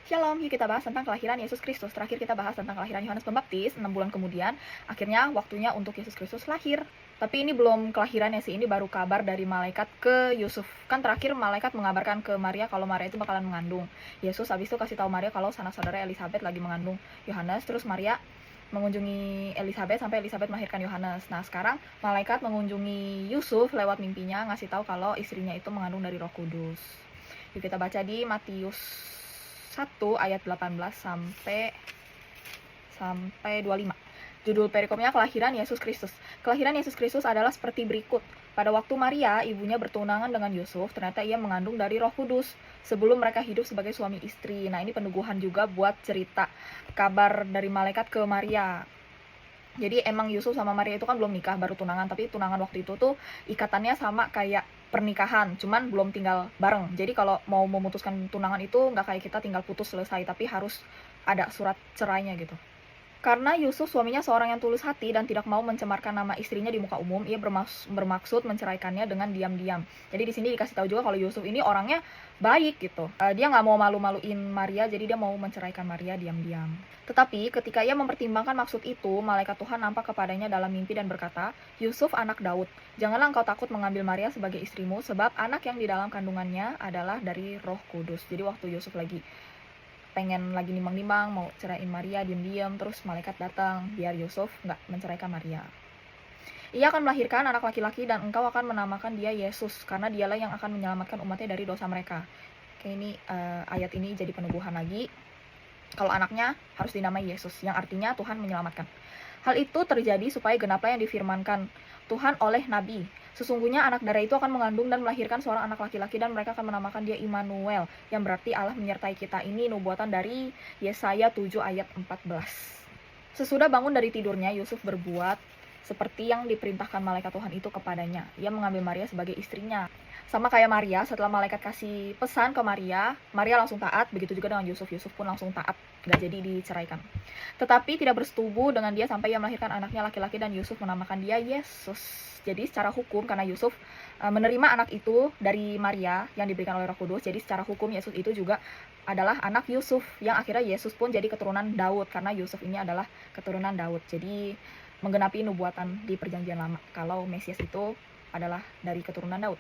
Shalom, yuk kita bahas tentang kelahiran Yesus Kristus. Terakhir kita bahas tentang kelahiran Yohanes Pembaptis, 6 bulan kemudian, akhirnya waktunya untuk Yesus Kristus lahir. Tapi ini belum kelahirannya sih, ini baru kabar dari malaikat ke Yusuf. Kan terakhir malaikat mengabarkan ke Maria kalau Maria itu bakalan mengandung. Yesus habis itu kasih tahu Maria kalau sanak saudara Elizabeth lagi mengandung Yohanes, terus Maria mengunjungi Elizabeth sampai Elizabeth melahirkan Yohanes. Nah, sekarang malaikat mengunjungi Yusuf lewat mimpinya, ngasih tahu kalau istrinya itu mengandung dari Roh Kudus. Yuk kita baca di Matius 1 ayat 18 sampai 25. Judul perikopnya kelahiran Yesus Kristus. Kelahiran Yesus Kristus adalah seperti berikut. Pada waktu Maria, ibunya bertunangan dengan Yusuf, ternyata ia mengandung dari Roh Kudus sebelum mereka hidup sebagai suami istri. Nah, ini peneguhan juga buat cerita kabar dari malaikat ke Maria. Jadi emang Yusuf sama Maria itu kan belum nikah, baru tunangan, tapi tunangan waktu itu tuh ikatannya sama kayak pernikahan, cuman belum tinggal bareng. Jadi kalau mau memutuskan tunangan itu nggak kayak kita tinggal putus selesai, tapi harus ada surat cerainya gitu. Karena Yusuf suaminya seorang yang tulus hati dan tidak mau mencemarkan nama istrinya di muka umum, ia bermaksud menceraikannya dengan diam-diam. Jadi di sini dikasih tahu juga kalau Yusuf ini orangnya baik gitu. Dia nggak mau malu-maluin Maria, jadi dia mau menceraikan Maria diam-diam. Tetapi ketika ia mempertimbangkan maksud itu, malaikat Tuhan nampak kepadanya dalam mimpi dan berkata, "Yusuf anak Daud, janganlah engkau takut mengambil Maria sebagai istrimu, sebab anak yang di dalam kandungannya adalah dari Roh Kudus." Jadi waktu Yusuf lagi nimbang-nimbang mau ceraiin Maria diam-diam, terus malaikat datang biar Yusuf nggak menceraikan Maria. Ia akan melahirkan anak laki-laki dan engkau akan menamakan dia Yesus, karena dialah yang akan menyelamatkan umatnya dari dosa mereka. Oke, ini ayat ini jadi peneguhan lagi kalau anaknya harus dinamai Yesus, yang artinya Tuhan menyelamatkan. Hal itu terjadi supaya genaplah yang difirmankan Tuhan oleh Nabi. Sesungguhnya anak darah itu akan mengandung dan melahirkan seorang anak laki-laki dan mereka akan menamakan dia Immanuel, yang berarti Allah menyertai kita. Ini nubuatan dari Yesaya 7 ayat 14. Sesudah bangun dari tidurnya, Yusuf berbuat seperti yang diperintahkan malaikat Tuhan itu kepadanya. Ia mengambil Maria sebagai istrinya. Sama kayak Maria, setelah malaikat kasih pesan ke Maria, Maria langsung taat, begitu juga dengan Yusuf. Yusuf pun langsung taat, gak jadi diceraikan. Tetapi tidak bersetubuh dengan dia sampai ia melahirkan anaknya laki-laki dan Yusuf menamakan dia Yesus. Jadi secara hukum, karena Yusuf menerima anak itu dari Maria yang diberikan oleh Roh Kudus, jadi secara hukum Yesus itu juga adalah anak Yusuf, yang akhirnya Yesus pun jadi keturunan Daud, karena Yusuf ini adalah keturunan Daud. Jadi menggenapi nubuatan di perjanjian lama kalau Mesias itu adalah dari keturunan Daud.